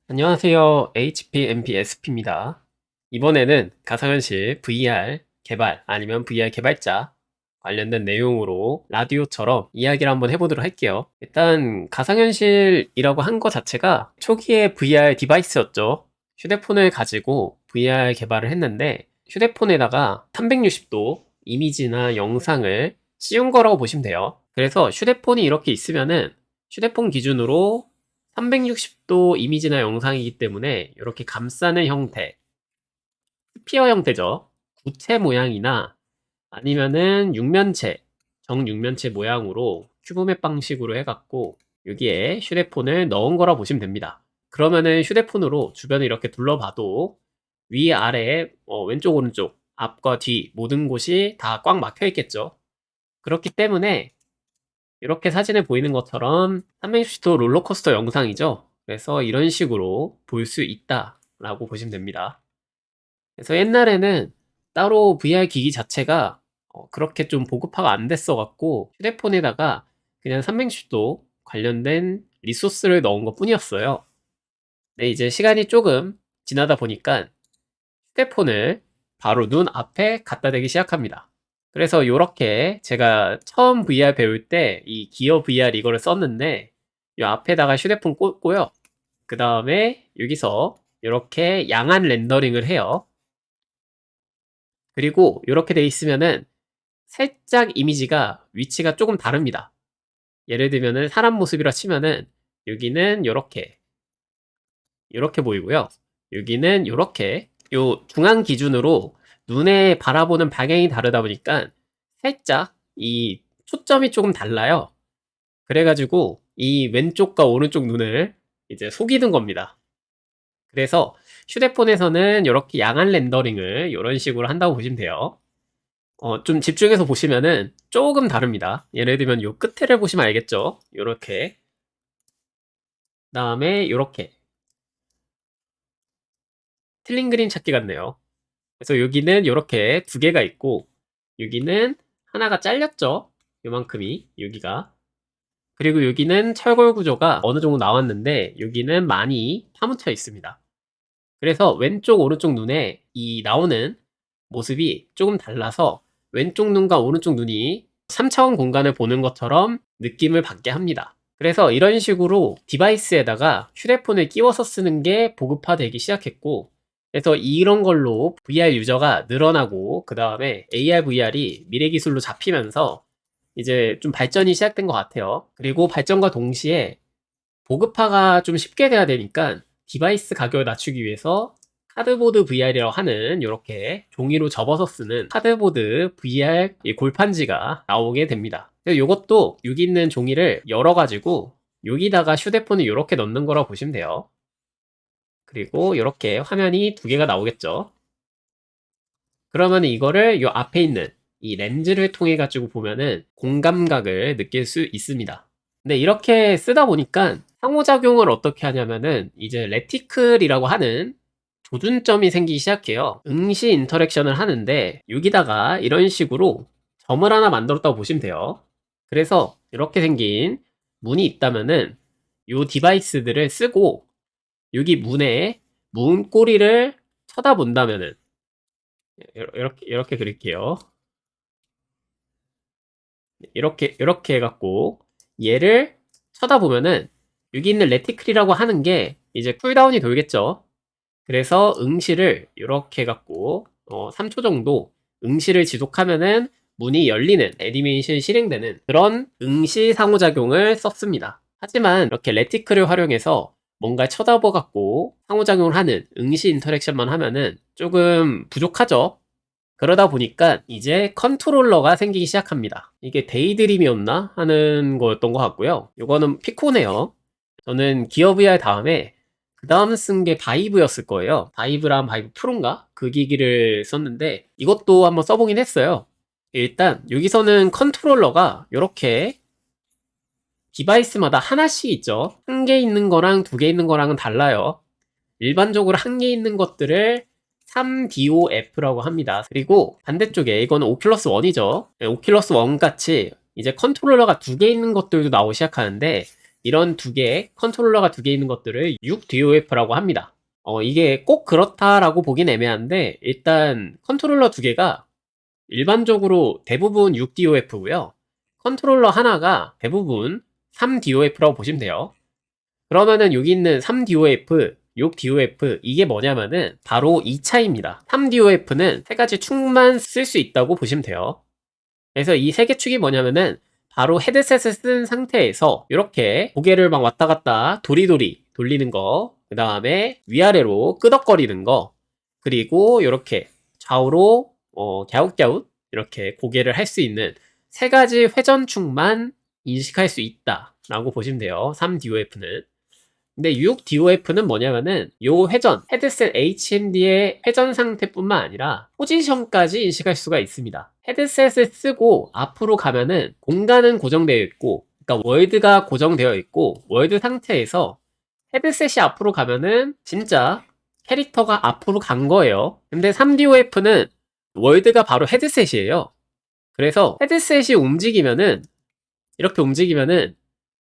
안녕하세요. HPMPSP입니다. 이번에는 가상현실 VR 개발 아니면 VR 개발자 관련된 내용으로 라디오처럼 이야기를 한번 해보도록 할게요. 일단 가상현실이라고 한 거 자체가 초기에 VR 디바이스였죠. 휴대폰을 가지고 VR 개발을 했는데 휴대폰에다가 360도 이미지나 영상을 씌운 거라고 보시면 돼요. 그래서 휴대폰이 이렇게 있으면은 휴대폰 기준으로 360도 이미지나 영상이기 때문에 이렇게 감싸는 형태, 스피어 형태죠. 구체 모양이나 아니면은 육면체, 정육면체 모양으로 큐브맵 방식으로 해갖고 여기에 휴대폰을 넣은 거라 보시면 됩니다. 그러면은 휴대폰으로 주변을 이렇게 둘러봐도 위, 아래, 왼쪽, 오른쪽, 앞과 뒤 모든 곳이 다 꽉 막혀 있겠죠. 그렇기 때문에 이렇게 사진에 보이는 것처럼 360도 롤러코스터 영상이죠. 그래서 이런 식으로 볼 수 있다라고 보시면 됩니다. 그래서 옛날에는 따로 VR 기기 자체가 그렇게 좀 보급화가 안 됐어 갖고 휴대폰에다가 그냥 360도 관련된 리소스를 넣은 것 뿐이었어요. 근데 이제 시간이 조금 지나다 보니까 휴대폰을 바로 눈 앞에 갖다 대기 시작합니다. 그래서 요렇게 제가 처음 VR 배울 때 이 기어 VR 이거를 썼는데 요 앞에다가 휴대폰 꽂고요. 그 다음에 여기서 이렇게 양안 렌더링을 해요. 그리고 이렇게 돼 있으면은 살짝 이미지가 위치가 조금 다릅니다. 예를 들면은 사람 모습이라 치면은 여기는 요렇게 보이고요. 여기는 요렇게 요 중앙 기준으로 눈에 바라보는 방향이 다르다 보니까 살짝 이 초점이 조금 달라요. 그래가지고 이 왼쪽과 오른쪽 눈을 이제 속이는 겁니다. 그래서 휴대폰에서는 이렇게 양안 렌더링을 이런 식으로 한다고 보시면 돼요. 좀 집중해서 보시면은 조금 다릅니다. 예를 들면 요 끝에를 보시면 알겠죠? 요렇게. 다음에 요렇게. 틀린 그림 찾기 같네요. 그래서 여기는 요렇게 두 개가 있고 여기는 하나가 잘렸죠? 요만큼이 여기가. 그리고 여기는 철골 구조가 어느 정도 나왔는데 여기는 많이 파묻혀 있습니다. 그래서 왼쪽 오른쪽 눈에 이 나오는 모습이 조금 달라서 왼쪽 눈과 오른쪽 눈이 3차원 공간을 보는 것처럼 느낌을 받게 합니다. 그래서 이런 식으로 디바이스에다가 휴대폰을 끼워서 쓰는 게 보급화되기 시작했고, 그래서 이런 걸로 VR 유저가 늘어나고 그 다음에 AR, VR이 미래 기술로 잡히면서 이제 좀 발전이 시작된 것 같아요. 그리고 발전과 동시에 보급화가 좀 쉽게 돼야 되니까 디바이스 가격을 낮추기 위해서 카드보드 VR이라고 하는 이렇게 종이로 접어서 쓰는 카드보드 VR 이 골판지가 나오게 됩니다. 이것도 여기 있는 종이를 열어가지고 여기다가 휴대폰을 이렇게 넣는 거라고 보시면 돼요. 그리고 이렇게 화면이 두 개가 나오겠죠. 그러면 이거를 이 앞에 있는 이 렌즈를 통해 가지고 보면은 공감각을 느낄 수 있습니다. 근데 이렇게 쓰다 보니까 상호작용을 어떻게 하냐면은 이제 레티클이라고 하는 조준점이 생기기 시작해요. 응시 인터랙션을 하는데 여기다가 이런 식으로 점을 하나 만들었다고 보시면 돼요. 그래서 이렇게 생긴 문이 있다면은 이 디바이스들을 쓰고 여기 문에 문고리를 쳐다본다면은 이렇게 그릴게요. 이렇게 해갖고 얘를 쳐다보면은 여기 있는 레티클이라고 하는 게 이제 쿨다운이 돌겠죠. 그래서 응시를 이렇게 해갖고 3초 정도 응시를 지속하면은 문이 열리는 애니메이션이 실행되는 그런 응시 상호작용을 썼습니다. 하지만 이렇게 레티클을 활용해서 뭔가 쳐다보갖고 상호작용을 하는 응시 인터랙션만 하면은 조금 부족하죠. 그러다 보니까 이제 컨트롤러가 생기기 시작합니다. 이게 데이드림이었나 하는 거였던 것 같고요. 이거는 피코네요. 저는 기어 VR 다음에 그 다음 쓴 게 바이브였을 거예요. 바이브랑 바이브 프로인가? 그 기기를 썼는데 이것도 한번 써보긴 했어요. 일단 여기서는 컨트롤러가 이렇게 디바이스마다 하나씩 있죠. 한 개 있는 거랑 두 개 있는 거랑은 달라요. 일반적으로 한 개 있는 것들을 3DOF라고 합니다. 그리고 반대쪽에 이거는 오큘러스 1이죠. 오큘러스 1 같이 이제 컨트롤러가 두 개 있는 것들도 나오기 시작하는데 이런 두 개, 컨트롤러가 두 개 있는 것들을 6DOF라고 합니다. 이게 꼭 그렇다라고 보긴 애매한데 일단 컨트롤러 두 개가 일반적으로 대부분 6DOF고요. 컨트롤러 하나가 대부분 3DOF라고 보시면 돼요. 그러면은 여기 있는 3DOF, 6DOF 이게 뭐냐면은 바로 이 차이입니다. 3DOF는 세 가지 축만 쓸 수 있다고 보시면 돼요. 그래서 이 세 개 축이 뭐냐면은 바로 헤드셋을 쓴 상태에서 이렇게 고개를 막 왔다 갔다 도리도리 돌리는 거, 그 다음에 위아래로 끄덕거리는 거, 그리고 이렇게 좌우로 갸웃갸웃 이렇게 고개를 할 수 있는 세 가지 회전축만 인식할 수 있다라고 보시면 돼요. 3DOF는. 근데 6DOF는 뭐냐면은 요 회전, 헤드셋 HMD의 회전 상태뿐만 아니라 포지션까지 인식할 수가 있습니다. 헤드셋을 쓰고 앞으로 가면은 공간은 고정되어 있고, 그러니까 월드가 고정되어 있고, 월드 상태에서 헤드셋이 앞으로 가면은 진짜 캐릭터가 앞으로 간 거예요. 근데 3DOF는 월드가 바로 헤드셋이에요. 그래서 헤드셋이 움직이면은, 이렇게 움직이면은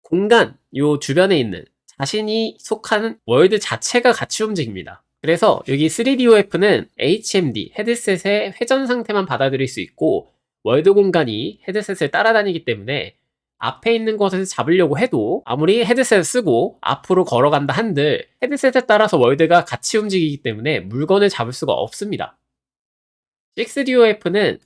공간, 요 주변에 있는 자신이 속한 월드 자체가 같이 움직입니다. 그래서 여기 3DOF는 HMD, 헤드셋의 회전 상태만 받아들일 수 있고 월드 공간이 헤드셋을 따라다니기 때문에 앞에 있는 것을 잡으려고 해도 아무리 헤드셋을 쓰고 앞으로 걸어간다 한들 헤드셋에 따라서 월드가 같이 움직이기 때문에 물건을 잡을 수가 없습니다. 6DOF는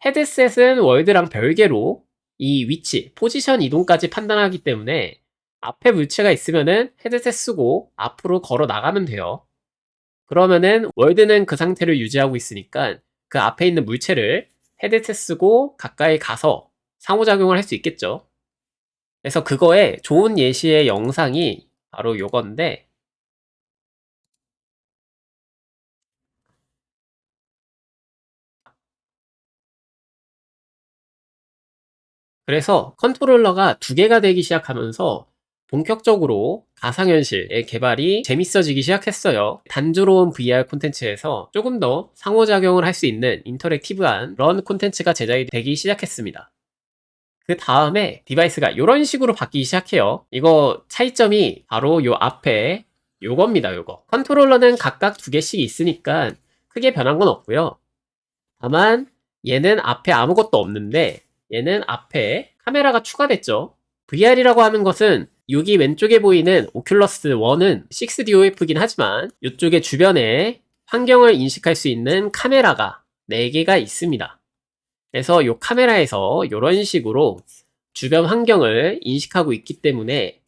헤드셋은 월드랑 별개로 이 위치, 포지션 이동까지 판단하기 때문에 앞에 물체가 있으면은 헤드셋 쓰고 앞으로 걸어 나가면 돼요. 그러면은 월드는 그 상태를 유지하고 있으니까 그 앞에 있는 물체를 헤드셋 쓰고 가까이 가서 상호작용을 할 수 있겠죠. 그래서 그거에 좋은 예시의 영상이 바로 요건데, 그래서 컨트롤러가 두 개가 되기 시작하면서 본격적으로 가상현실의 개발이 재밌어지기 시작했어요. 단조로운 VR 콘텐츠에서 조금 더 상호작용을 할 수 있는 인터랙티브한 그런 콘텐츠가 제작이 되기 시작했습니다. 그 다음에 디바이스가 이런 식으로 바뀌기 시작해요. 이거 차이점이 바로 요 앞에 요겁니다. 요거. 컨트롤러는 각각 두 개씩 있으니까 크게 변한 건 없고요. 다만 얘는 앞에 아무것도 없는데 얘는 앞에 카메라가 추가됐죠. VR이라고 하는 것은 여기 왼쪽에 보이는 오큘러스 1은 6DOF긴 하지만 이쪽에 주변에 환경을 인식할 수 있는 카메라가 4개가 있습니다. 그래서 이 카메라에서 이런 식으로 주변 환경을 인식하고 있기 때문에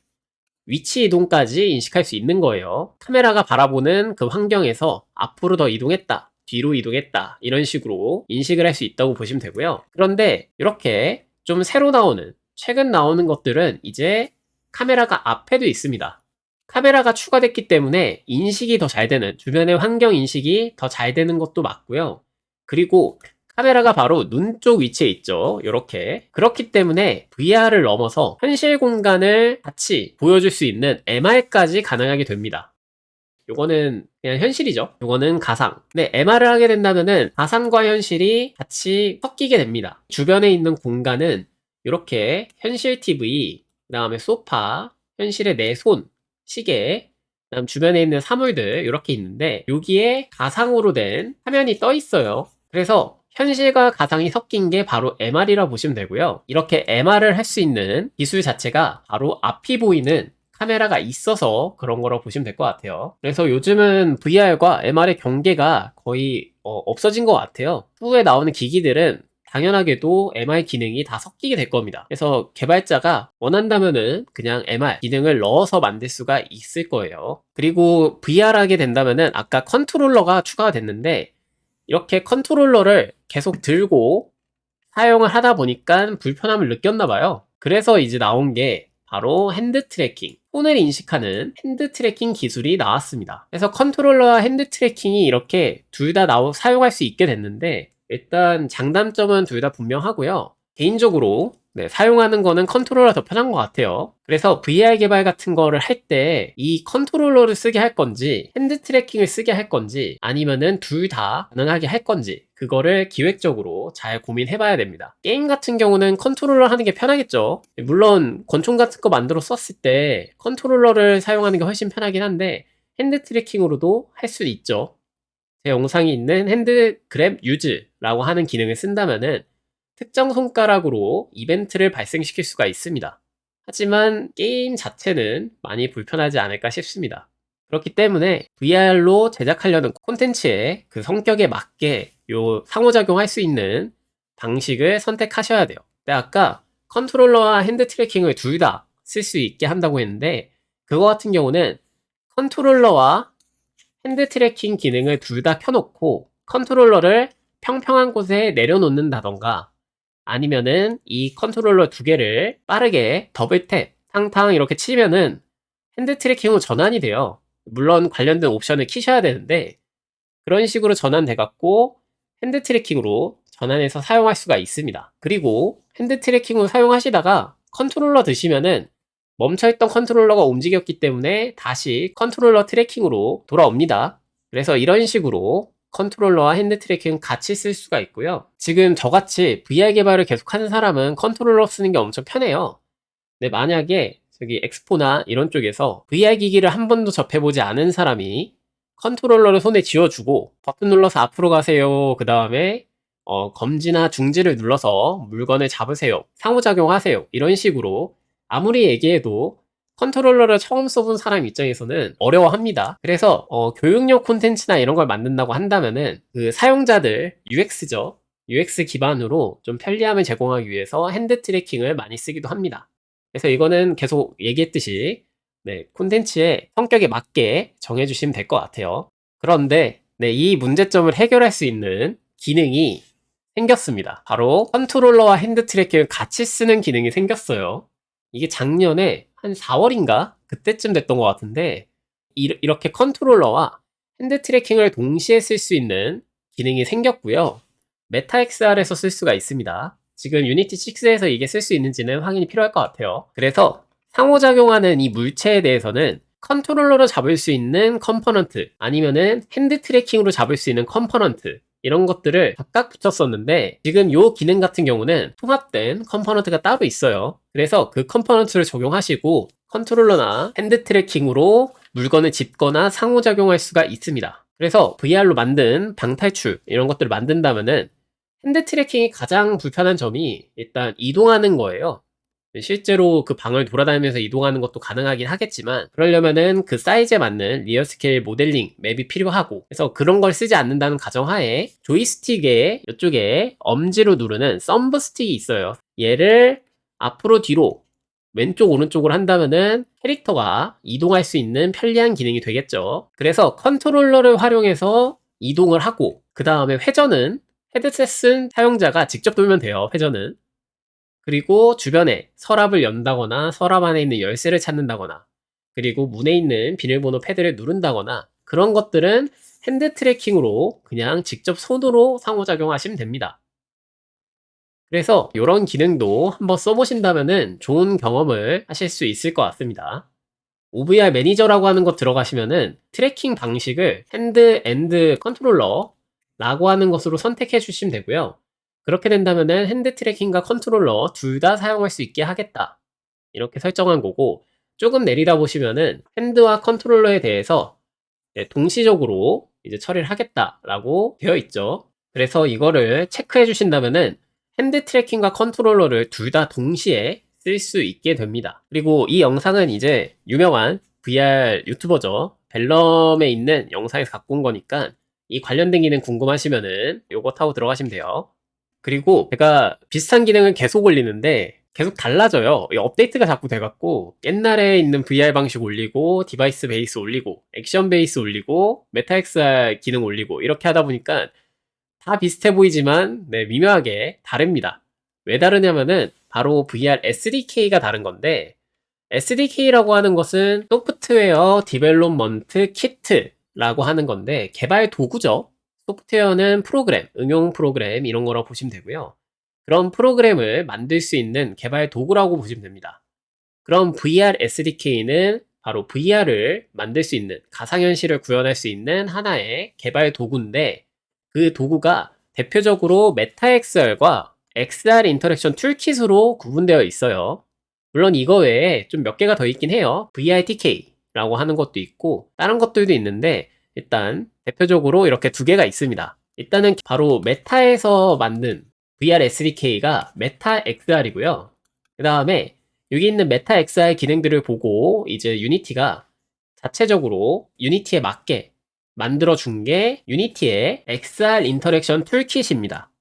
위치 이동까지 인식할 수 있는 거예요. 카메라가 바라보는 그 환경에서 앞으로 더 이동했다, 뒤로 이동했다 이런 식으로 인식을 할 수 있다고 보시면 되고요. 그런데 이렇게 좀 새로 나오는, 최근 나오는 것들은 이제 카메라가 앞에도 있습니다. 카메라가 추가됐기 때문에 인식이 더 잘 되는, 주변의 환경 인식이 더 잘 되는 것도 맞고요. 그리고 카메라가 바로 눈 쪽 위치에 있죠. 이렇게. 그렇기 때문에 VR을 넘어서 현실 공간을 같이 보여줄 수 있는 MR까지 가능하게 됩니다. 요거는 그냥 현실이죠. 요거는 가상. 근데 MR을 하게 된다면은 가상과 현실이 같이 섞이게 됩니다. 주변에 있는 공간은 이렇게 현실 TV, 그 다음에 소파, 현실의 내 손, 시계, 그다음 주변에 있는 사물들 이렇게 있는데 여기에 가상으로 된 화면이 떠 있어요. 그래서 현실과 가상이 섞인 게 바로 MR이라고 보시면 되고요. 이렇게 MR을 할 수 있는 기술 자체가 바로 앞이 보이는 카메라가 있어서 그런 거라고 보시면 될 것 같아요. 그래서 요즘은 VR과 MR의 경계가 거의 없어진 것 같아요. 후에 나오는 기기들은 당연하게도 MR 기능이 다 섞이게 될 겁니다. 그래서 개발자가 원한다면은 그냥 MR 기능을 넣어서 만들 수가 있을 거예요. 그리고 VR 하게 된다면은 아까 컨트롤러가 추가가 됐는데 이렇게 컨트롤러를 계속 들고 사용을 하다 보니까 불편함을 느꼈나 봐요. 그래서 이제 나온 게 바로 핸드 트래킹, 손을 인식하는 핸드 트래킹 기술이 나왔습니다. 그래서 컨트롤러와 핸드 트래킹이 이렇게 둘 다 사용할 수 있게 됐는데 일단 장단점은 둘 다 분명하고요. 개인적으로 사용하는 거는 컨트롤러가 더 편한 것 같아요. 그래서 VR 개발 같은 거를 할 때 이 컨트롤러를 쓰게 할 건지 핸드 트래킹을 쓰게 할 건지 아니면은 둘 다 가능하게 할 건지 그거를 기획적으로 잘 고민해 봐야 됩니다. 게임 같은 경우는 컨트롤러 하는 게 편하겠죠. 물론 권총 같은 거 만들어 썼을 때 컨트롤러를 사용하는 게 훨씬 편하긴 한데 핸드 트래킹으로도 할 수 있죠. 제 영상이 있는 핸드 그랩 유즈라고 하는 기능을 쓴다면은 특정 손가락으로 이벤트를 발생시킬 수가 있습니다. 하지만 게임 자체는 많이 불편하지 않을까 싶습니다. 그렇기 때문에 VR로 제작하려는 콘텐츠의 그 성격에 맞게 요 상호작용할 수 있는 방식을 선택하셔야 돼요. 근데 아까 컨트롤러와 핸드 트래킹을 둘 다 쓸 수 있게 한다고 했는데 그거 같은 경우는 컨트롤러와 핸드 트래킹 기능을 둘 다 켜놓고 컨트롤러를 평평한 곳에 내려놓는다던가 아니면은 이 컨트롤러 두 개를 빠르게 더블 탭, 탕탕 이렇게 치면은 핸드 트래킹으로 전환이 돼요. 물론 관련된 옵션을 키셔야 되는데 그런 식으로 전환돼 갖고 핸드 트래킹으로 전환해서 사용할 수가 있습니다. 그리고 핸드 트래킹으로 사용하시다가 컨트롤러 드시면은 멈춰있던 컨트롤러가 움직였기 때문에 다시 컨트롤러 트래킹으로 돌아옵니다. 그래서 이런 식으로 컨트롤러와 핸드 트래킹 같이 쓸 수가 있고요. 지금 저같이 VR 개발을 계속하는 사람은 컨트롤러 쓰는 게 엄청 편해요. 근데 만약에 저기 엑스포나 이런 쪽에서 VR 기기를 한 번도 접해보지 않은 사람이 컨트롤러를 손에 쥐어주고 버튼 눌러서 앞으로 가세요. 그 다음에 검지나 중지를 눌러서 물건을 잡으세요. 상호작용하세요. 이런 식으로 아무리 얘기해도 컨트롤러를 처음 써본 사람 입장에서는 어려워합니다. 그래서 교육용 콘텐츠나 이런 걸 만든다고 한다면은 그 사용자들 UX죠. UX 기반으로 좀 편리함을 제공하기 위해서 핸드 트래킹을 많이 쓰기도 합니다. 그래서 이거는 계속 얘기했듯이 콘텐츠의 성격에 맞게 정해주시면 될 것 같아요. 그런데 이 문제점을 해결할 수 있는 기능이 생겼습니다. 바로 컨트롤러와 핸드 트래킹을 같이 쓰는 기능이 생겼어요. 이게 작년에 한 4월인가? 그때쯤 됐던 것 같은데 이렇게 컨트롤러와 핸드 트래킹을 동시에 쓸 수 있는 기능이 생겼고요. 메타XR에서 쓸 수가 있습니다. 지금 유니티 6에서 이게 쓸 수 있는지는 확인이 필요할 것 같아요. 그래서 상호작용하는 이 물체에 대해서는 컨트롤러로 잡을 수 있는 컴포넌트 아니면은 핸드 트래킹으로 잡을 수 있는 컴포넌트 이런 것들을 각각 붙였었는데 지금 요 기능 같은 경우는 통합된 컴포넌트가 따로 있어요. 그래서 그 컴포넌트를 적용하시고 컨트롤러나 핸드 트래킹으로 물건을 짚거나 상호작용할 수가 있습니다. 그래서 VR로 만든 방탈출 이런 것들을 만든다면은 핸드 트래킹이 가장 불편한 점이 일단 이동하는 거예요. 실제로 그 방을 돌아다니면서 이동하는 것도 가능하긴 하겠지만 그러려면은 그 사이즈에 맞는 리얼 스케일 모델링 맵이 필요하고 그래서 그런 걸 쓰지 않는다는 가정하에 조이스틱에 이쪽에 엄지로 누르는 썸브 스틱이 있어요. 얘를 앞으로 뒤로 왼쪽 오른쪽으로 한다면은 캐릭터가 이동할 수 있는 편리한 기능이 되겠죠. 그래서 컨트롤러를 활용해서 이동을 하고 그 다음에 회전은 헤드셋 쓴 사용자가 직접 돌면 돼요. 회전은. 그리고 주변에 서랍을 연다거나 서랍 안에 있는 열쇠를 찾는다거나 그리고 문에 있는 비밀번호 패드를 누른다거나 그런 것들은 핸드 트래킹으로 그냥 직접 손으로 상호작용하시면 됩니다. 그래서 이런 기능도 한번 써보신다면 좋은 경험을 하실 수 있을 것 같습니다. OVR 매니저라고 하는 것 들어가시면은 트래킹 방식을 핸드 앤드 컨트롤러라고 하는 것으로 선택해 주시면 되고요. 그렇게 된다면은 핸드 트래킹과 컨트롤러 둘 다 사용할 수 있게 하겠다. 이렇게 설정한 거고 조금 내리다 보시면은 핸드와 컨트롤러에 대해서 동시적으로 이제 처리를 하겠다라고 되어 있죠. 그래서 이거를 체크해 주신다면은 핸드 트래킹과 컨트롤러를 둘 다 동시에 쓸 수 있게 됩니다. 그리고 이 영상은 이제 유명한 VR 유튜버죠. 벨럼에 있는 영상에서 갖고 온 거니까 이 관련된 기능 궁금하시면은 요거 타고 들어가시면 돼요. 그리고 제가 비슷한 기능을 계속 올리는데 계속 달라져요. 이 업데이트가 자꾸 돼갖고 옛날에 있는 VR 방식 올리고 디바이스 베이스 올리고 액션 베이스 올리고 메타 XR 기능 올리고 이렇게 하다 보니까 다 비슷해 보이지만 미묘하게 다릅니다. 왜 다르냐면은 바로 VR SDK가 다른 건데 SDK라고 하는 것은 소프트웨어 디벨롭먼트 키트라고 하는 건데 개발 도구죠. 소프트웨어는 프로그램, 응용 프로그램 이런 거라고 보시면 되고요. 그런 프로그램을 만들 수 있는 개발 도구라고 보시면 됩니다. 그럼 VR SDK는 바로 VR을 만들 수 있는, 가상현실을 구현할 수 있는 하나의 개발 도구인데, 그 도구가 대표적으로 메타XR과 XR 인터랙션 툴킷으로 구분되어 있어요. 물론 이거 외에 좀 몇 개가 더 있긴 해요. VRTK라고 하는 것도 있고 다른 것들도 있는데, 일단 대표적으로 이렇게 두 개가 있습니다. 일단은 바로 메타에서 만든 VR SDK가 메타 XR이고요. 그 다음에 여기 있는 메타 XR 기능들을 보고 이제 유니티가 자체적으로 유니티에 맞게 만들어준 게 유니티의 XR 인터랙션 툴킷입니다.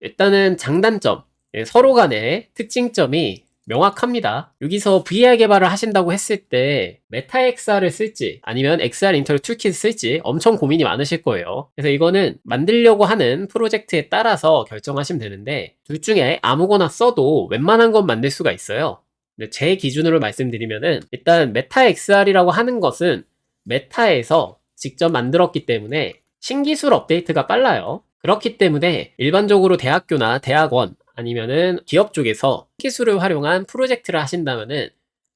일단은 장단점, 서로 간의 특징점이 명확합니다. 여기서 VR 개발을 하신다고 했을 때 메타 XR을 쓸지 아니면 XR 인터랙 툴킷을 쓸지 엄청 고민이 많으실 거예요. 그래서 이거는 만들려고 하는 프로젝트에 따라서 결정하시면 되는데, 둘 중에 아무거나 써도 웬만한 건 만들 수가 있어요. 근데 제 기준으로 말씀드리면은, 일단 메타 XR이라고 하는 것은 메타에서 직접 만들었기 때문에 신기술 업데이트가 빨라요. 그렇기 때문에 일반적으로 대학교나 대학원 아니면은 기업 쪽에서 기술을 활용한 프로젝트를 하신다면은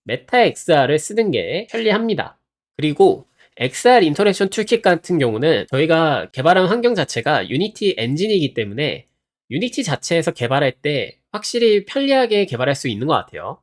메타 XR을 쓰는 게 편리합니다. 그리고 XR 인터랙션 툴킷 같은 경우는 저희가 개발한 환경 자체가 유니티 엔진이기 때문에 유니티 자체에서 개발할 때 확실히 편리하게 개발할 수 있는 것 같아요.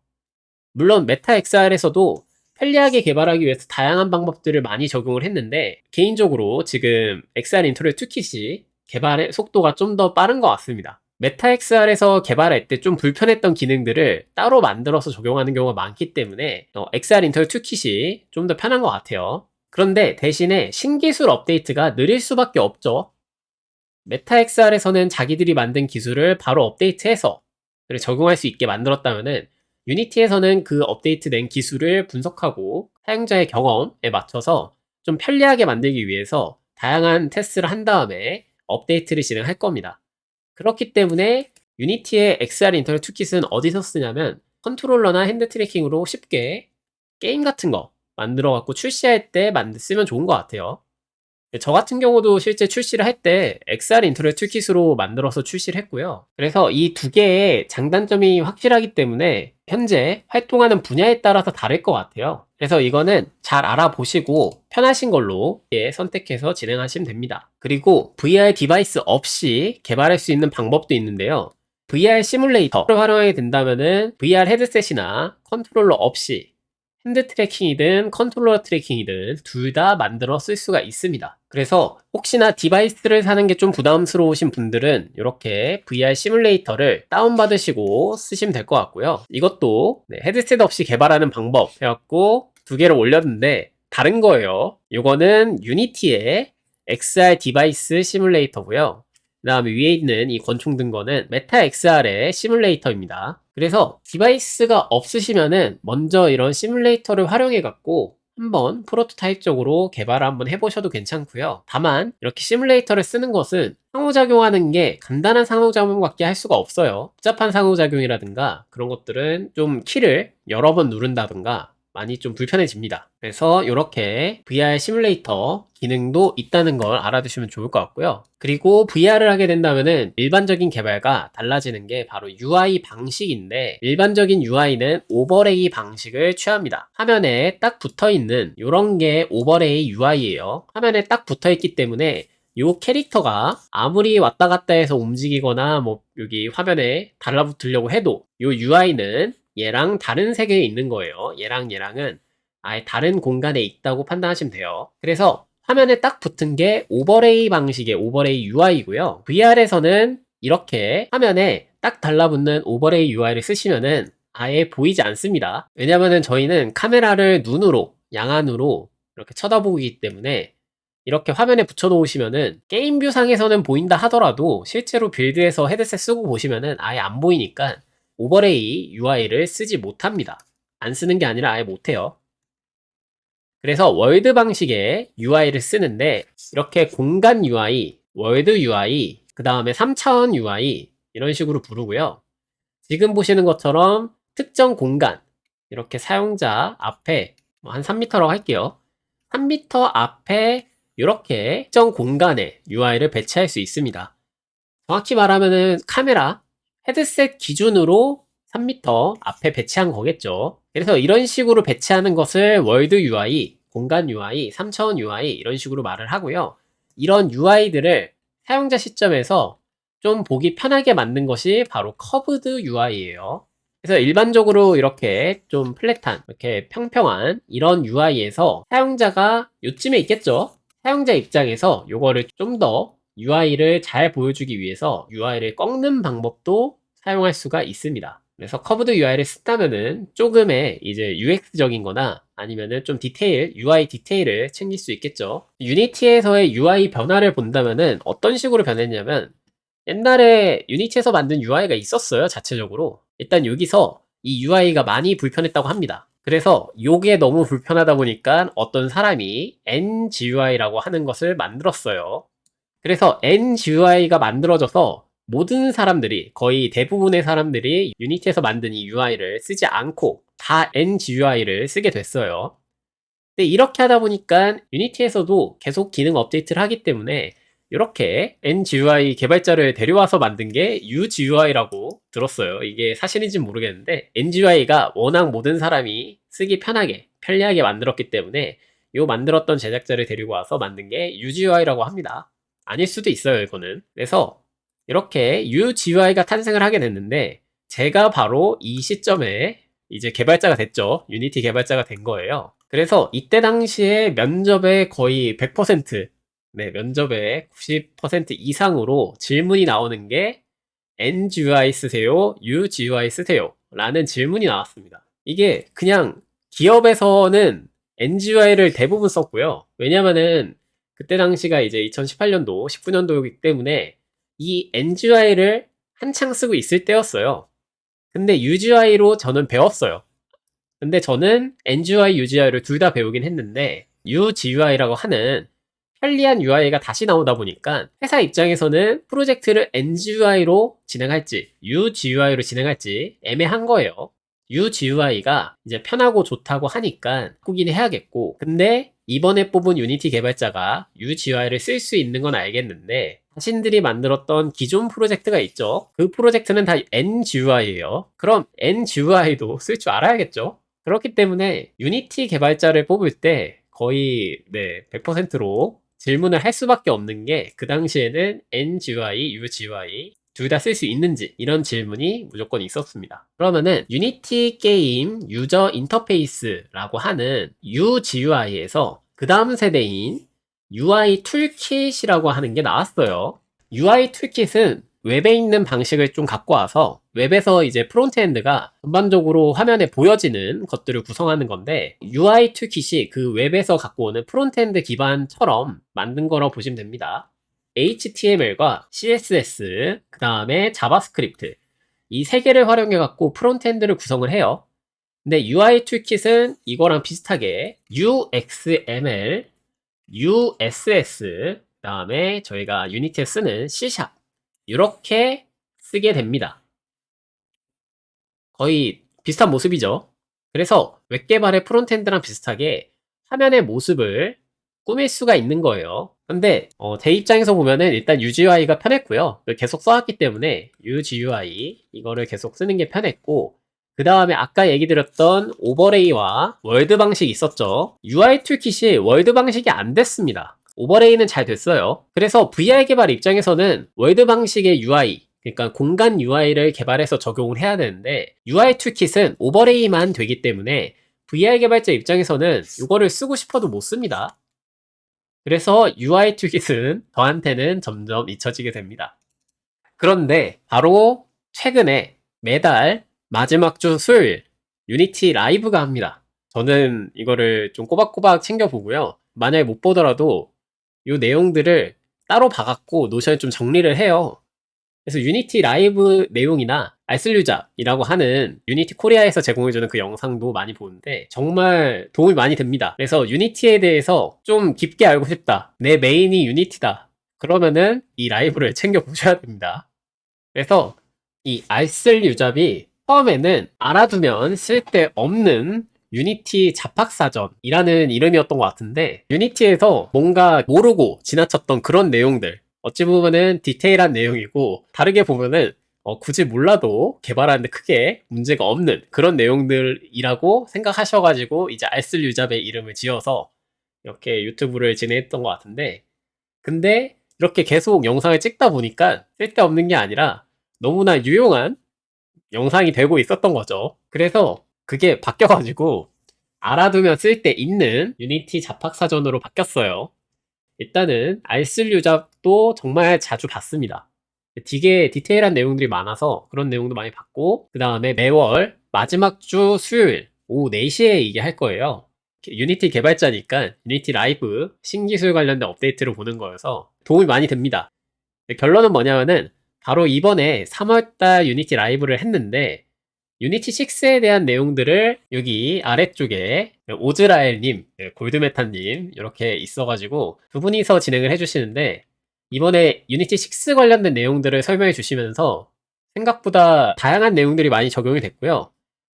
물론 메타 XR에서도 편리하게 개발하기 위해서 다양한 방법들을 많이 적용을 했는데, 개인적으로 지금 XR 인터랙 툴킷이 개발의 속도가 좀 더 빠른 것 같습니다. 메타 XR에서 개발할 때 좀 불편했던 기능들을 따로 만들어서 적용하는 경우가 많기 때문에 XR 인터랙 툴킷이 좀 더 편한 것 같아요. 그런데 대신에 신기술 업데이트가 느릴 수밖에 없죠. 메타 XR에서는 자기들이 만든 기술을 바로 업데이트해서 적용할 수 있게 만들었다면은, 유니티에서는 그 업데이트된 기술을 분석하고 사용자의 경험에 맞춰서 좀 편리하게 만들기 위해서 다양한 테스트를 한 다음에 업데이트를 진행할 겁니다. 그렇기 때문에 유니티의 XR 인터랙 툴킷은 어디서 쓰냐면, 컨트롤러나 핸드 트래킹으로 쉽게 게임 같은 거 만들어 갖고 출시할 때 쓰면 좋은 것 같아요. 저 같은 경우도 실제 출시를 할 때 XR 인터랙 툴킷으로 만들어서 출시를 했고요. 그래서 이 두 개의 장단점이 확실하기 때문에 현재 활동하는 분야에 따라서 다를 것 같아요. 그래서 이거는 잘 알아보시고 편하신 걸로 선택해서 진행하시면 됩니다. 그리고 VR 디바이스 없이 개발할 수 있는 방법도 있는데요. VR 시뮬레이터를 활용하게 된다면은 VR 헤드셋이나 컨트롤러 없이 핸드 트래킹이든 컨트롤러 트래킹이든 둘 다 만들어 쓸 수가 있습니다. 그래서 혹시나 디바이스를 사는 게 좀 부담스러우신 분들은 이렇게 VR 시뮬레이터를 다운받으시고 쓰시면 될 것 같고요. 이것도 헤드셋 없이 개발하는 방법 해갖고 두 개를 올렸는데 다른 거예요. 이거는 유니티의 XR 디바이스 시뮬레이터고요. 그 다음에 위에 있는 이 권총 든 거는 메타 XR의 시뮬레이터입니다. 그래서 디바이스가 없으시면은 먼저 이런 시뮬레이터를 활용해 갖고 한번 프로토타입적으로 개발을 한번 해보셔도 괜찮고요. 다만 이렇게 시뮬레이터를 쓰는 것은 상호작용하는 게 간단한 상호작용밖에 할 수가 없어요. 복잡한 상호작용이라든가 그런 것들은 좀 키를 여러 번 누른다든가 많이 좀 불편해집니다. 그래서 이렇게 VR 시뮬레이터 기능도 있다는 걸 알아두시면 좋을 것 같고요. 그리고 VR을 하게 된다면은 일반적인 개발과 달라지는 게 바로 UI 방식인데, 일반적인 UI는 오버레이 방식을 취합니다. 화면에 딱 붙어있는 이런 게 오버레이 UI예요. 화면에 딱 붙어있기 때문에 요 캐릭터가 아무리 왔다 갔다 해서 움직이거나 뭐 여기 화면에 달라붙으려고 해도 요 UI는 얘랑 다른 세계에 있는 거예요. 얘랑은 아예 다른 공간에 있다고 판단하시면 돼요. 그래서 화면에 딱 붙은 게 오버레이 방식의 오버레이 UI고요. VR에서는 이렇게 화면에 딱 달라붙는 오버레이 UI를 쓰시면은 아예 보이지 않습니다. 왜냐면은 저희는 카메라를 눈으로, 양안으로 이렇게 쳐다보기 때문에 이렇게 화면에 붙여 놓으시면은 게임 뷰상에서는 보인다 하더라도 실제로 빌드에서 헤드셋 쓰고 보시면은 아예 안 보이니까 오버레이 UI를 쓰지 못합니다. 안 쓰는 게 아니라 아예 못해요. 그래서 월드 방식의 UI를 쓰는데, 이렇게 공간 UI, 월드 UI, 그 다음에 3차원 UI 이런 식으로 부르고요. 지금 보시는 것처럼 특정 공간, 이렇게 사용자 앞에 한 3m라고 할게요. 3m 앞에 이렇게 특정 공간에 UI를 배치할 수 있습니다. 정확히 말하면은 카메라 헤드셋 기준으로 3m 앞에 배치한 거겠죠. 그래서 이런 식으로 배치하는 것을 월드 UI, 공간 UI, 3차원 UI 이런 식으로 말을 하고요. 이런 UI들을 사용자 시점에서 좀 보기 편하게 만든 것이 바로 커브드 UI예요. 그래서 일반적으로 이렇게 좀 플랫한, 이렇게 평평한 이런 UI에서 사용자가 요쯤에 있겠죠. 사용자 입장에서 요거를 좀 더 UI를 잘 보여주기 위해서 UI를 꺾는 방법도 사용할 수가 있습니다. 그래서 커브드 UI를 쓴다면은 조금의 이제 UX적인 거나 아니면은 좀 디테일, UI 디테일을 챙길 수 있겠죠. 유니티에서의 UI 변화를 본다면은 어떤 식으로 변했냐면 옛날에 유니티에서 만든 UI가 있었어요, 자체적으로. 일단 여기서 이 UI가 많이 불편했다고 합니다. 그래서 요게 너무 불편하다 보니까 어떤 사람이 NGUI라고 하는 것을 만들었어요. 그래서 NGUI가 만들어져서 모든 사람들이, 거의 대부분의 사람들이 유니티에서 만든 이 UI를 쓰지 않고 다 NGUI를 쓰게 됐어요. 근데 이렇게 하다 보니까 유니티에서도 계속 기능 업데이트를 하기 때문에 이렇게 NGUI 개발자를 데려와서 만든 게 UGUI라고 들었어요. 이게 사실인지는 모르겠는데 NGUI가 워낙 모든 사람이 쓰기 편하게, 편리하게 만들었기 때문에 요 만들었던 제작자를 데리고 와서 만든 게 UGUI라고 합니다. 아닐 수도 있어요, 이거는. 그래서 이렇게 UGUI가 탄생을 하게 됐는데 제가 바로 이 시점에 이제 개발자가 됐죠. 유니티 개발자가 된 거예요. 그래서 이때 당시에 면접에 거의 100%, 네, 면접의 90% 이상으로 질문이 나오는 게 NGUI 쓰세요? UGUI 쓰세요? 라는 질문이 나왔습니다. 이게 그냥 기업에서는 NGUI를 대부분 썼고요. 왜냐면은 그때 당시가 이제 2018년도, 19년도이기 때문에 이 NGUI를 한창 쓰고 있을 때였어요. 근데 UGI로 저는 배웠어요. 근데 저는 NGUI, UGI를 둘 다 배우긴 했는데 UGUI라고 하는 편리한 UI가 다시 나오다 보니까 회사 입장에서는 프로젝트를 NGUI로 진행할지 UGUI로 진행할지 애매한 거예요. UGUI가 이제 편하고 좋다고 하니까 바꾸긴 해야겠고, 근데 이번에 뽑은 유니티 개발자가 UGUI를 쓸 수 있는 건 알겠는데 자신들이 만들었던 기존 프로젝트가 있죠. 그 프로젝트는 다 NGUI예요. 그럼 NGUI도 쓸 줄 알아야겠죠. 그렇기 때문에 유니티 개발자를 뽑을 때 거의 100%로 질문을 할 수밖에 없는 게 그 당시에는 NGUI, UGUI 둘 다 쓸 수 있는지 이런 질문이 무조건 있었습니다. 그러면은 유니티 게임 유저 인터페이스라고 하는 UGUI에서 그 다음 세대인 UI 툴킷이라고 하는 게 나왔어요. UI 툴킷은 웹에 있는 방식을 좀 갖고 와서 웹에서 이제 프론트엔드가 전반적으로 화면에 보여지는 것들을 구성하는 건데 UI 툴킷이 그 웹에서 갖고 오는 프론트엔드 기반처럼 만든 거라고 보시면 됩니다. HTML과 CSS, 그 다음에 자바스크립트 이 세 개를 활용해 갖고 프론트엔드를 구성을 해요. 근데 UI 툴킷은 이거랑 비슷하게 UXML, USS, 그 다음에 저희가 유니티에 쓰는 C# 이렇게 쓰게 됩니다. 거의 비슷한 모습이죠. 그래서 웹 개발의 프론트엔드랑 비슷하게 화면의 모습을 꾸밀 수가 있는 거예요. 근데 제 입장에서 보면은 일단 UGUI가 편했고요. 계속 써왔기 때문에 UGUI 이거를 계속 쓰는 게 편했고, 그 다음에 아까 얘기 드렸던 오버레이와 월드 방식이 있었죠. UI 툴킷이 월드 방식이 안 됐습니다. 오버레이는 잘 됐어요. 그래서 VR 개발 입장에서는 월드 방식의 UI, 그러니까 공간 UI를 개발해서 적용을 해야 되는데 UI 툴킷은 오버레이만 되기 때문에 VR 개발자 입장에서는 이거를 쓰고 싶어도 못 씁니다. 그래서 UI 툴킷은 저한테는 점점 잊혀지게 됩니다. 그런데 바로 최근에 매달 마지막 주 수요일 유니티 라이브가 합니다. 저는 이거를 좀 꼬박꼬박 챙겨보고요. 만약에 못 보더라도 이 내용들을 따로 봐갖고 노션에 좀 정리를 해요. 그래서 유니티 라이브 내용이나 알쓸유잡이라고 하는 유니티 코리아에서 제공해주는 그 영상도 많이 보는데 정말 도움이 많이 됩니다. 그래서 유니티에 대해서 좀 깊게 알고 싶다, 내 메인이 유니티다, 그러면은 이 라이브를 챙겨보셔야 됩니다. 그래서 이 알쓸유잡이 처음에는 알아두면 쓸데없는 유니티 잡학사전이라는 이름이었던 것 같은데 유니티에서 뭔가 모르고 지나쳤던 그런 내용들, 어찌 보면은 디테일한 내용이고 다르게 보면은 굳이 몰라도 개발하는데 크게 문제가 없는 그런 내용들이라고 생각하셔가지고 이제 알쓸 유잡의 이름을 지어서 이렇게 유튜브를 진행했던 것 같은데, 근데 이렇게 계속 영상을 찍다 보니까 쓸데없는 게 아니라 너무나 유용한 영상이 되고 있었던 거죠. 그래서 그게 바뀌어가지고 알아두면 쓸 데 있는 유니티 잡학사전으로 바뀌었어요. 일단은 알쓸 유잡도 정말 자주 봤습니다. 되게 디테일한 내용들이 많아서 그런 내용도 많이 봤고, 그 다음에 매월 마지막 주 수요일 오후 4시에 이게 할 거예요. 유니티 개발자니까 유니티 라이브 신기술 관련된 업데이트를 보는 거여서 도움이 많이 됩니다. 결론은 뭐냐면은 바로 이번에 3월달 유니티 라이브를 했는데, 유니티 6에 대한 내용들을 여기 아래쪽에 오즈라엘님, 골드메타님 이렇게 있어가지고 두 분이서 진행을 해주시는데, 이번에 유니티 6 관련된 내용들을 설명해 주시면서 생각보다 다양한 내용들이 많이 적용이 됐고요.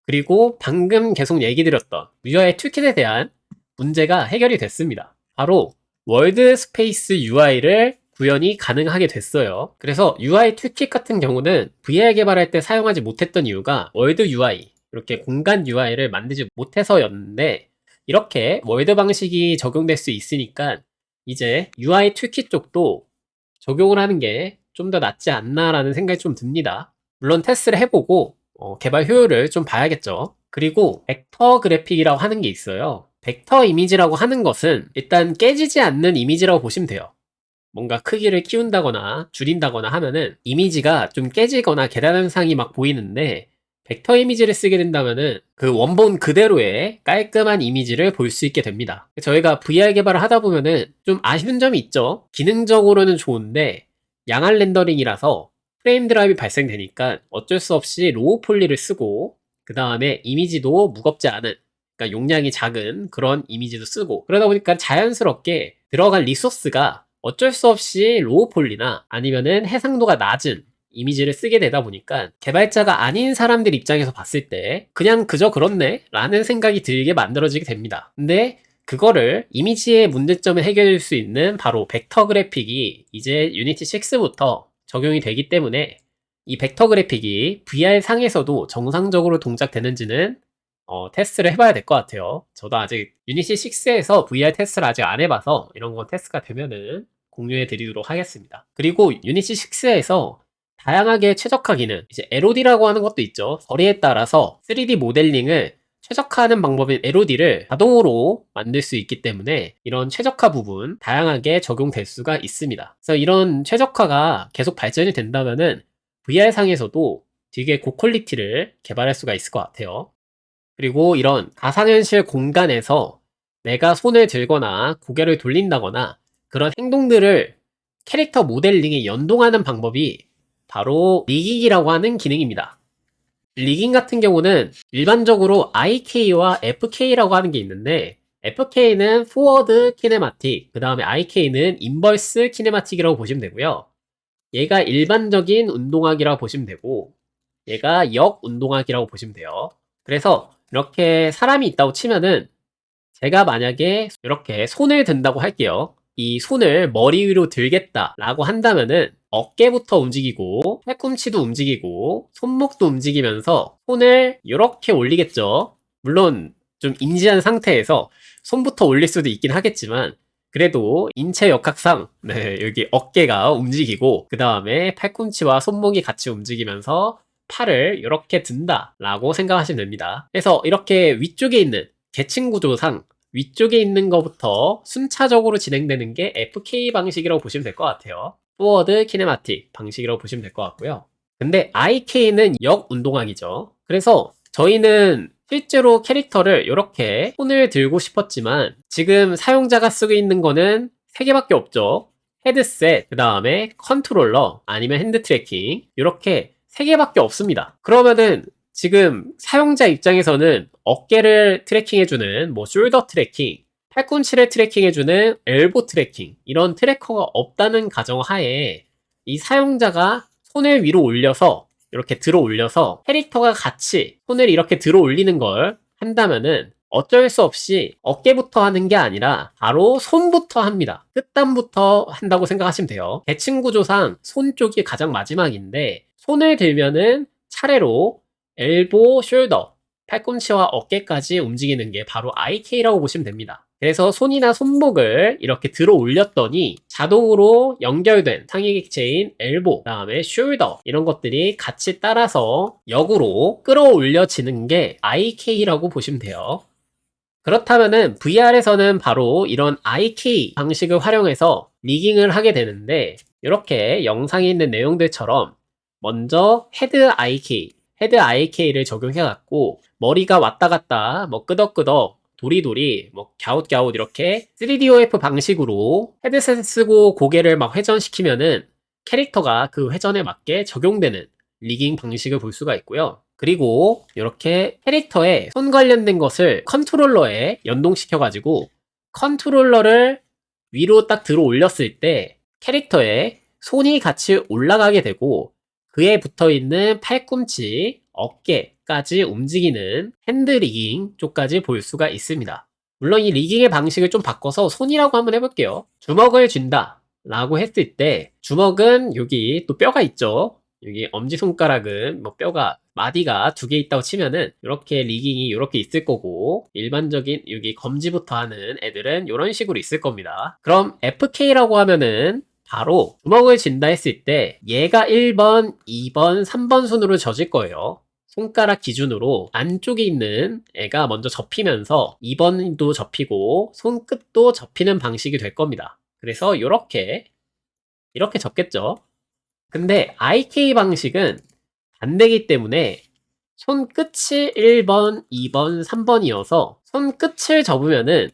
그리고 방금 계속 얘기 드렸던 UI 툴킷에 대한 문제가 해결이 됐습니다. 바로 월드 스페이스 UI를 구현이 가능하게 됐어요. 그래서 UI 툴킷 같은 경우는 VR 개발할 때 사용하지 못했던 이유가 월드 UI, 이렇게 공간 UI를 만들지 못해서였는데, 이렇게 월드 방식이 적용될 수 있으니까 이제 UI 툴킷 쪽도 적용을 하는 게 좀 더 낫지 않나라는 생각이 좀 듭니다. 물론 테스트를 해보고 개발 효율을 좀 봐야겠죠. 그리고 벡터 그래픽이라고 하는 게 있어요. 벡터 이미지라고 하는 것은 일단 깨지지 않는 이미지라고 보시면 돼요. 뭔가 크기를 키운다거나 줄인다거나 하면은 이미지가 좀 깨지거나 계단 현상이 막 보이는데, 벡터 이미지를 쓰게 된다면은 그 원본 그대로의 깔끔한 이미지를 볼 수 있게 됩니다. 저희가 VR 개발을 하다 보면은 좀 아쉬운 점이 있죠. 기능적으로는 좋은데 양할 렌더링이라서 프레임 드랍이 발생되니까 어쩔 수 없이 로우 폴리를 쓰고, 그 다음에 이미지도 무겁지 않은, 그러니까 용량이 작은 그런 이미지도 쓰고, 그러다 보니까 자연스럽게 들어간 리소스가 어쩔 수 없이 로우 폴리나 아니면은 해상도가 낮은 이미지를 쓰게 되다 보니까 개발자가 아닌 사람들 입장에서 봤을 때 그냥 그저 그렇네 라는 생각이 들게 만들어지게 됩니다. 근데 그거를 이미지의 문제점을 해결할 수 있는 바로 벡터 그래픽이 이제 유니티 6부터 적용이 되기 때문에, 이 벡터 그래픽이 VR 상에서도 정상적으로 동작되는지는 테스트를 해봐야 될 것 같아요. 저도 아직 유니티 6에서 VR 테스트를 아직 안 해봐서 이런 건 테스트가 되면은 공유해 드리도록 하겠습니다. 그리고 유니티 6에서 다양하게 최적화 기능, 이제 LOD라고 하는 것도 있죠. 거리에 따라서 3D 모델링을 최적화하는 방법인 LOD를 자동으로 만들 수 있기 때문에 이런 최적화 부분 다양하게 적용될 수가 있습니다. 그래서 이런 최적화가 계속 발전이 된다면은 VR 상에서도 되게 고퀄리티를 개발할 수가 있을 것 같아요. 그리고 이런 가상현실 공간에서 내가 손을 들거나 고개를 돌린다거나 그런 행동들을 캐릭터 모델링에 연동하는 방법이 바로 리깅이라고 하는 기능입니다. 리깅 같은 경우는 일반적으로 IK와 FK라고 하는 게 있는데, FK는 포워드 키네마틱, 그 다음에 IK는 인버스 키네마틱이라고 보시면 되고요. 얘가 일반적인 운동학이라고 보시면 되고, 얘가 역 운동학이라고 보시면 돼요. 그래서 이렇게 사람이 있다고 치면은, 제가 만약에 이렇게 손을 든다고 할게요. 이 손을 머리 위로 들겠다 라고 한다면은 어깨부터 움직이고 팔꿈치도 움직이고 손목도 움직이면서 손을 이렇게 올리겠죠. 물론 좀 인지한 상태에서 손부터 올릴 수도 있긴 하겠지만, 그래도 인체 역학상 여기 어깨가 움직이고 그 다음에 팔꿈치와 손목이 같이 움직이면서 팔을 이렇게 든다 라고 생각하시면 됩니다. 그래서 이렇게 위쪽에 있는 계층 구조상 위쪽에 있는 것부터 순차적으로 진행되는 게 FK 방식이라고 보시면 될 것 같아요. 포워드 키네마틱 방식이라고 보시면 될 것 같고요. 근데 IK는 역 운동학이죠. 그래서 저희는 실제로 캐릭터를 이렇게 손을 들고 싶었지만 지금 사용자가 쓰고 있는 거는 3개밖에 없죠. 헤드셋, 그 다음에 컨트롤러, 아니면 핸드 트래킹, 이렇게 3개밖에 없습니다. 그러면은 지금 사용자 입장에서는 어깨를 트래킹해주는 숄더 트래킹, 팔꿈치를 트래킹해주는 엘보 트래킹, 이런 트래커가 없다는 가정하에 이 사용자가 손을 위로 올려서 이렇게 들어 올려서 캐릭터가 같이 손을 이렇게 들어 올리는 걸 한다면은 어쩔 수 없이 어깨부터 하는 게 아니라 바로 손부터 합니다. 끝단부터 한다고 생각하시면 돼요. 계층 구조상 손 쪽이 가장 마지막인데 손을 들면은 차례로 엘보, 숄더, 팔꿈치와 어깨까지 움직이는 게 바로 IK라고 보시면 됩니다. 그래서 손이나 손목을 이렇게 들어 올렸더니 자동으로 연결된 상위 객체인 엘보, 그다음에 숄더 이런 것들이 같이 따라서 역으로 끌어올려지는 게 IK라고 보시면 돼요. 그렇다면은 VR에서는 바로 이런 IK 방식을 활용해서 리깅을 하게 되는데, 이렇게 영상에 있는 내용들처럼 먼저 헤드 IK를 적용해 갖고 머리가 왔다 갔다 뭐 끄덕끄덕 도리도리 뭐 갸웃갸웃 이렇게 3DOF 방식으로 헤드셋 쓰고 고개를 막 회전시키면은 캐릭터가 그 회전에 맞게 적용되는 리깅 방식을 볼 수가 있고요. 그리고 이렇게 캐릭터에 손 관련된 것을 컨트롤러에 연동시켜가지고 컨트롤러를 위로 딱 들어 올렸을 때 캐릭터에 손이 같이 올라가게 되고 그에 붙어있는 팔꿈치, 어깨까지 움직이는 핸드 리깅 쪽까지 볼 수가 있습니다. 물론 이 리깅의 방식을 좀 바꿔서 손이라고 한번 해볼게요. 주먹을 쥔다 라고 했을 때 주먹은 여기 또 뼈가 있죠. 여기 엄지손가락은 뭐 뼈가 마디가 2개 있다고 치면은 이렇게 리깅이 이렇게 있을 거고, 일반적인 여기 검지부터 하는 애들은 이런 식으로 있을 겁니다. 그럼 FK라고 하면은 바로 주먹을 쥔다 했을 때 얘가 1번, 2번, 3번 순으로 젖을 거예요. 손가락 기준으로 안쪽에 있는 애가 먼저 접히면서 2번도 접히고 손끝도 접히는 방식이 될 겁니다. 그래서 이렇게 접겠죠. 근데 IK 방식은 반대기 때문에 손끝이 1번, 2번, 3번이어서 손끝을 접으면은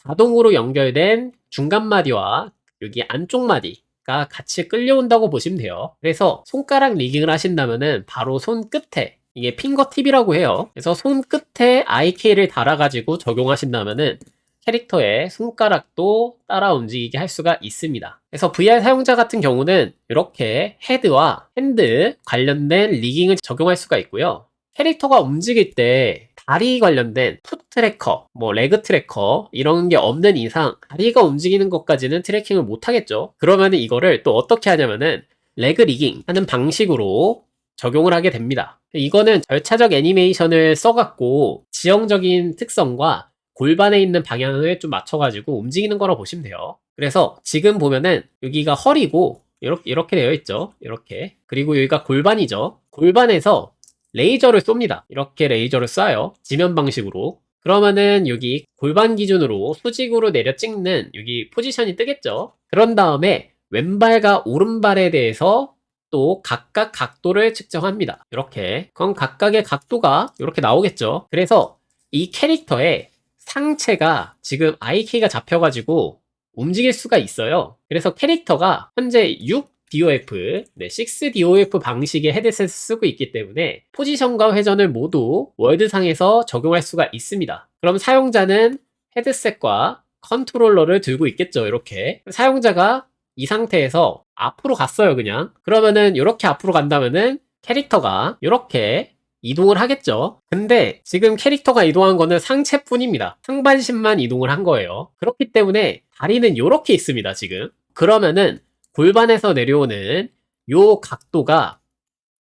자동으로 연결된 중간 마디와 여기 안쪽 마디가 같이 끌려온다고 보시면 돼요. 그래서 손가락 리깅을 하신다면은 바로 손끝에, 이게 핑거팁이라고 해요. 그래서 손끝에 IK를 달아가지고 적용하신다면은 캐릭터의 손가락도 따라 움직이게 할 수가 있습니다. 그래서 VR 사용자 같은 경우는 이렇게 헤드와 핸드 관련된 리깅을 적용할 수가 있고요. 캐릭터가 움직일 때 다리 관련된 풋 트래커, 뭐 레그 트래커 이런 게 없는 이상 다리가 움직이는 것까지는 트래킹을 못 하겠죠. 그러면 이거를 또 어떻게 하냐면은 레그 리깅 하는 방식으로 적용을 하게 됩니다. 이거는 절차적 애니메이션을 써갖고 지형적인 특성과 골반에 있는 방향을 좀 맞춰가지고 움직이는 거라고 보시면 돼요. 그래서 지금 보면은 여기가 허리고 이렇게 되어 있죠. 이렇게. 그리고 여기가 골반이죠. 골반에서 레이저를 쏩니다. 이렇게 레이저를 쏴요. 지면 방식으로. 그러면은 여기 골반 기준으로 수직으로 내려 찍는 여기 포지션이 뜨겠죠. 그런 다음에 왼발과 오른발에 대해서 또 각각 각도를 측정합니다. 이렇게. 그럼 각각의 각도가 이렇게 나오겠죠. 그래서 이 캐릭터의 상체가 지금 IK가 잡혀가지고 움직일 수가 있어요. 그래서 캐릭터가 현재 6DOF, 6DOF 방식의 헤드셋을 쓰고 있기 때문에 포지션과 회전을 모두 월드상에서 적용할 수가 있습니다. 그럼 사용자는 헤드셋과 컨트롤러를 들고 있겠죠. 이렇게. 사용자가 이 상태에서 앞으로 갔어요, 그냥. 그러면은 이렇게 앞으로 간다면은 캐릭터가 이렇게 이동을 하겠죠. 근데 지금 캐릭터가 이동한 거는 상체뿐입니다. 상반신만 이동을 한 거예요. 그렇기 때문에 다리는 이렇게 있습니다, 지금. 그러면은 골반에서 내려오는 요 각도가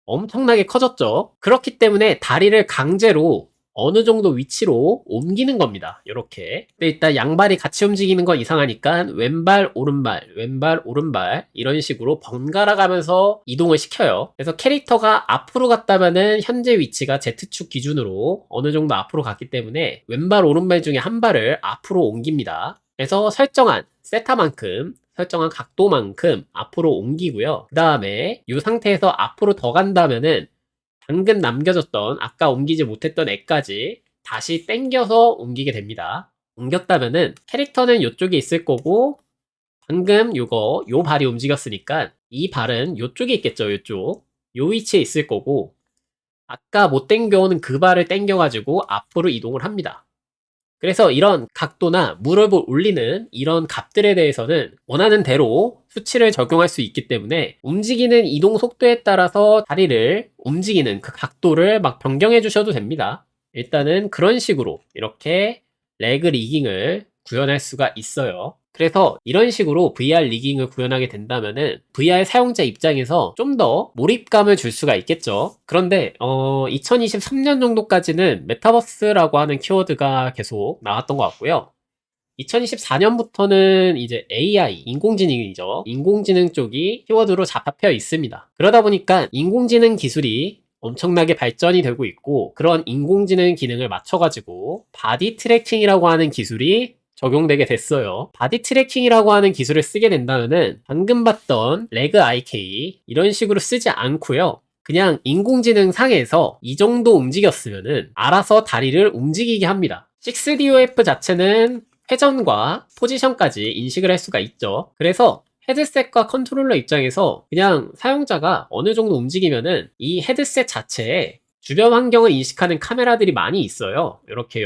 엄청나게 커졌죠. 그렇기 때문에 다리를 강제로 어느 정도 위치로 옮기는 겁니다. 이렇게. 근데 일단 양발이 같이 움직이는 건 이상하니까 왼발, 오른발, 왼발, 오른발 이런 식으로 번갈아 가면서 이동을 시켜요. 그래서 캐릭터가 앞으로 갔다면은 현재 위치가 Z축 기준으로 어느 정도 앞으로 갔기 때문에 왼발, 오른발 중에 한 발을 앞으로 옮깁니다. 그래서 설정한 세타만큼 설정한 각도만큼 앞으로 옮기고요. 그 다음에 이 상태에서 앞으로 더 간다면은 방금 남겨졌던 아까 옮기지 못했던 애까지 다시 당겨서 옮기게 됩니다. 옮겼다면은 캐릭터는 이쪽에 있을 거고 방금 요 발이 움직였으니까 이 발은 이쪽에 있겠죠. 이쪽. 요 위치에 있을 거고 아까 못 당겨오는 그 발을 당겨가지고 앞으로 이동을 합니다. 그래서 이런 각도나 무릎을 올리는 이런 값들에 대해서는 원하는 대로 수치를 적용할 수 있기 때문에 움직이는 이동 속도에 따라서 다리를 움직이는 그 각도를 막 변경해 주셔도 됩니다. 일단은 그런 식으로 이렇게 레그 리깅을 구현할 수가 있어요. 그래서 이런 식으로 VR 리깅을 구현하게 된다면은 VR 사용자 입장에서 좀 더 몰입감을 줄 수가 있겠죠. 그런데 2023년 정도까지는 메타버스라고 하는 키워드가 계속 나왔던 것 같고요. 2024년부터는 이제 AI, 인공지능이죠. 인공지능 쪽이 키워드로 잡혀 있습니다. 그러다 보니까 인공지능 기술이 엄청나게 발전이 되고 있고, 그런 인공지능 기능을 맞춰가지고 바디 트래킹이라고 하는 기술이 적용되게 됐어요. 바디 트래킹이라고 하는 기술을 쓰게 된다면은 방금 봤던 레그 IK 이런 식으로 쓰지 않고요. 그냥 인공지능 상에서 이 정도 움직였으면은 알아서 다리를 움직이게 합니다. 6DOF 자체는 회전과 포지션까지 인식을 할 수가 있죠. 그래서 헤드셋과 컨트롤러 입장에서 그냥 사용자가 어느 정도 움직이면은 이 헤드셋 자체에 주변 환경을 인식하는 카메라들이 많이 있어요. 이렇게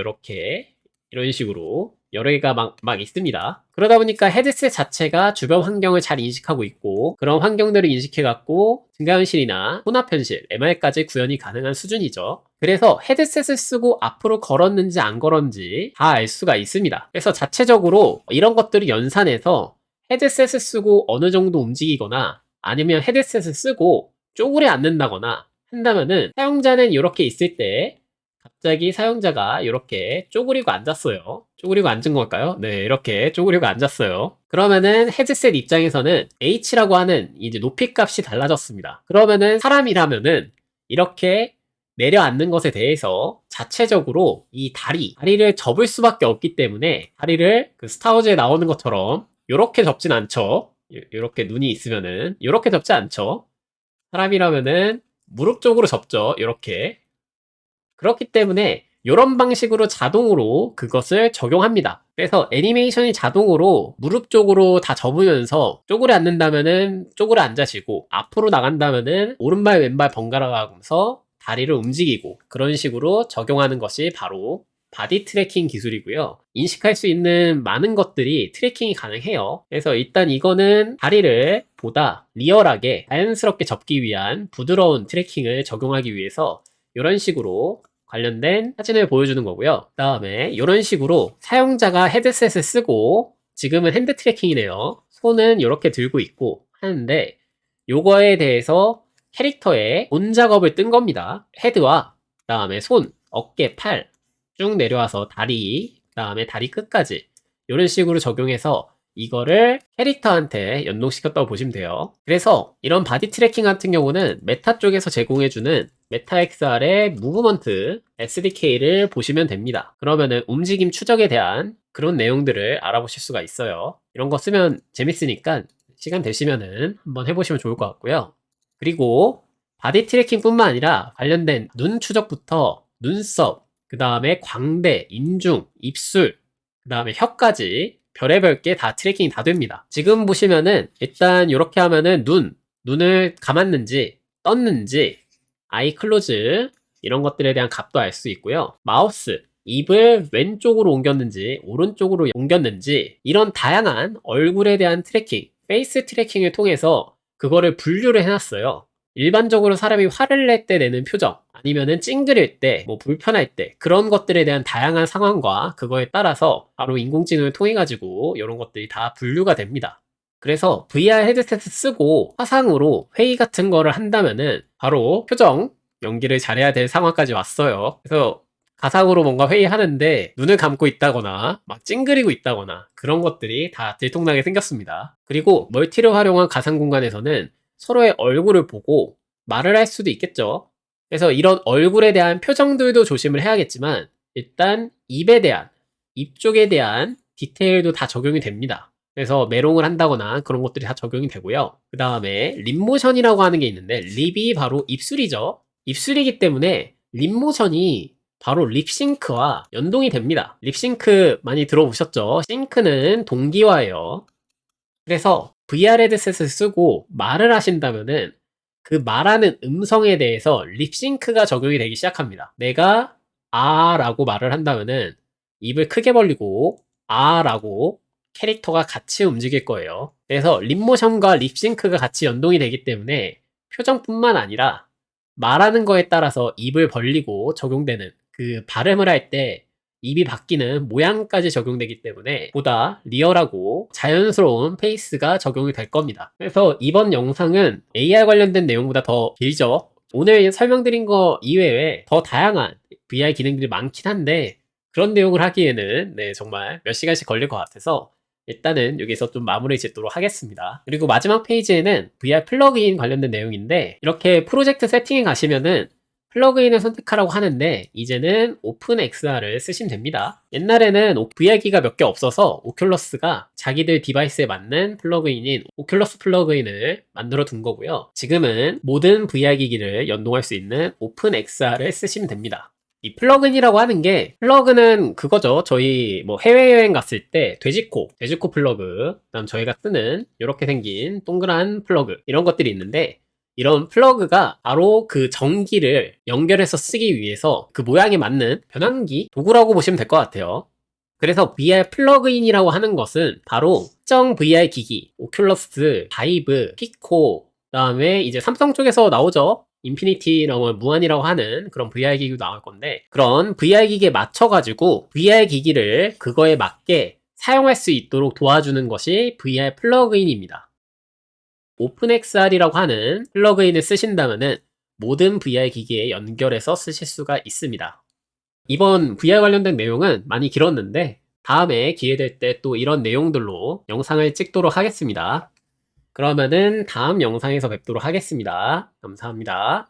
이런 식으로 여러 개가 막 있습니다. 그러다 보니까 헤드셋 자체가 주변 환경을 잘 인식하고 있고, 그런 환경들을 인식해갖고 증가현실이나 혼합현실, MR까지 구현이 가능한 수준이죠. 그래서 헤드셋을 쓰고 앞으로 걸었는지 안 걸었는지 다 알 수가 있습니다. 그래서 자체적으로 이런 것들을 연산해서 헤드셋을 쓰고 어느 정도 움직이거나, 아니면 헤드셋을 쓰고 쪼그려 앉는다거나 한다면은, 사용자는 이렇게 있을 때 갑자기 사용자가 이렇게 쪼그리고 앉았어요. 쪼그리고 앉은 걸까요? 네, 이렇게 쪼그리고 앉았어요. 그러면은 헤드셋 입장에서는 H라고 하는 이제 높이 값이 달라졌습니다. 그러면은 사람이라면은 이렇게 내려앉는 것에 대해서 자체적으로 이 다리를 접을 수밖에 없기 때문에, 다리를 그 스타워즈에 나오는 것처럼 이렇게 접진 않죠. 이렇게 눈이 있으면은 이렇게 접지 않죠. 사람이라면은 무릎 쪽으로 접죠. 이렇게. 그렇기 때문에 이런 방식으로 자동으로 그것을 적용합니다. 그래서 애니메이션이 자동으로 무릎 쪽으로 다 접으면서 쪼그려 앉는다면은 쪼그려 앉아지고, 앞으로 나간다면은 오른발 왼발 번갈아 가면서 다리를 움직이고, 그런 식으로 적용하는 것이 바로 바디 트래킹 기술이고요. 인식할 수 있는 많은 것들이 트래킹이 가능해요. 그래서 일단 이거는 다리를 보다 리얼하게 자연스럽게 접기 위한 부드러운 트래킹을 적용하기 위해서 이런 식으로 관련된 사진을 보여주는 거고요. 그 다음에 이런 식으로 사용자가 헤드셋을 쓰고, 지금은 핸드 트래킹이네요. 손은 이렇게 들고 있고 하는데, 요거에 대해서 캐릭터에 본 작업을 뜬 겁니다. 헤드와 그 다음에 손, 어깨, 팔 쭉 내려와서 다리, 그 다음에 다리 끝까지 이런 식으로 적용해서 이거를 캐릭터한테 연동시켰다고 보시면 돼요. 그래서 이런 바디 트래킹 같은 경우는 메타 쪽에서 제공해주는 메타XR의 무브먼트 SDK를 보시면 됩니다. 그러면은 움직임 추적에 대한 그런 내용들을 알아보실 수가 있어요. 이런 거 쓰면 재밌으니까 시간 되시면은 한번 해보시면 좋을 것 같고요. 그리고 바디 트래킹 뿐만 아니라 관련된 눈 추적부터 눈썹, 그 다음에 광대, 인중, 입술, 그 다음에 혀까지 별의별 게 다 트래킹이 다 됩니다. 지금 보시면은 일단 이렇게 하면은 눈을 감았는지 떴는지, 아이 클로즈 이런 것들에 대한 값도 알 수 있고요. 마우스, 입을 왼쪽으로 옮겼는지 오른쪽으로 옮겼는지, 이런 다양한 얼굴에 대한 트래킹, 페이스 트래킹을 통해서 그거를 분류를 해놨어요. 일반적으로 사람이 화를 낼 때 내는 표정, 아니면은 찡그릴 때, 뭐 불편할 때, 그런 것들에 대한 다양한 상황과 그거에 따라서 바로 인공지능을 통해 가지고 이런 것들이 다 분류가 됩니다. 그래서 VR 헤드셋을 쓰고 화상으로 회의 같은 거를 한다면은 바로 표정 연기를 잘해야 될 상황까지 왔어요. 그래서 가상으로 뭔가 회의하는데 눈을 감고 있다거나 막 찡그리고 있다거나 그런 것들이 다 들통나게 생겼습니다. 그리고 멀티를 활용한 가상 공간에서는 서로의 얼굴을 보고 말을 할 수도 있겠죠. 그래서 이런 얼굴에 대한 표정들도 조심을 해야겠지만, 일단 입 쪽에 대한 디테일도 다 적용이 됩니다. 그래서 메롱을 한다거나 그런 것들이 다 적용이 되고요. 그 다음에 립모션이라고 하는 게 있는데, 립이 바로 입술이죠. 입술이기 때문에 립모션이 바로 립싱크와 연동이 됩니다. 립싱크 많이 들어보셨죠? 싱크는 동기화예요. 그래서 VR 헤드셋을 쓰고 말을 하신다면은 그 말하는 음성에 대해서 립싱크가 적용이 되기 시작합니다. 내가 라고 말을 한다면은 입을 크게 벌리고 라고 캐릭터가 같이 움직일 거예요. 그래서 립모션과 립싱크가 같이 연동이 되기 때문에 표정뿐만 아니라 말하는 거에 따라서 입을 벌리고 적용되는, 그 발음을 할 때 입이 바뀌는 모양까지 적용되기 때문에 보다 리얼하고 자연스러운 페이스가 적용이 될 겁니다. 그래서 이번 영상은 AR 관련된 내용보다 더 길죠. 오늘 설명드린 거 이외에 더 다양한 VR 기능들이 많긴 한데 그런 내용을 하기에는 정말 몇 시간씩 걸릴 것 같아서 일단은 여기서 좀 마무리 짓도록 하겠습니다. 그리고 마지막 페이지에는 VR 플러그인 관련된 내용인데 이렇게 프로젝트 세팅에 가시면은 플러그인을 선택하라고 하는데 이제는 오픈XR을 쓰시면 됩니다. 옛날에는 VR기가 몇 개 없어서 오큘러스가 자기들 디바이스에 맞는 플러그인인 오큘러스 플러그인을 만들어 둔 거고요. 지금은 모든 VR기기를 연동할 수 있는 오픈XR을 쓰시면 됩니다. 이 플러그인이라고 하는 게 플러그는 그거죠. 저희 뭐 해외여행 갔을 때 돼지코 플러그, 그다음 저희가 쓰는 이렇게 생긴 동그란 플러그 이런 것들이 있는데 이런 플러그가 바로 그 전기를 연결해서 쓰기 위해서 그 모양에 맞는 변환기 도구라고 보시면 될 것 같아요. 그래서 VR 플러그인이라고 하는 것은 바로 특정 VR 기기, 오큘러스, 바이브, 피코, 그다음에 이제 삼성 쪽에서 나오죠. 인피니티라고 무한이라고 하는 그런 VR 기기도 나올 건데 그런 VR 기기에 맞춰가지고 VR 기기를 그거에 맞게 사용할 수 있도록 도와주는 것이 VR 플러그인입니다. 오픈XR이라고 하는 플러그인을 쓰신다면은 모든 VR 기기에 연결해서 쓰실 수가 있습니다. 이번 VR 관련된 내용은 많이 길었는데 다음에 기회 될 때 또 이런 내용들로 영상을 찍도록 하겠습니다. 그러면은 다음 영상에서 뵙도록 하겠습니다. 감사합니다.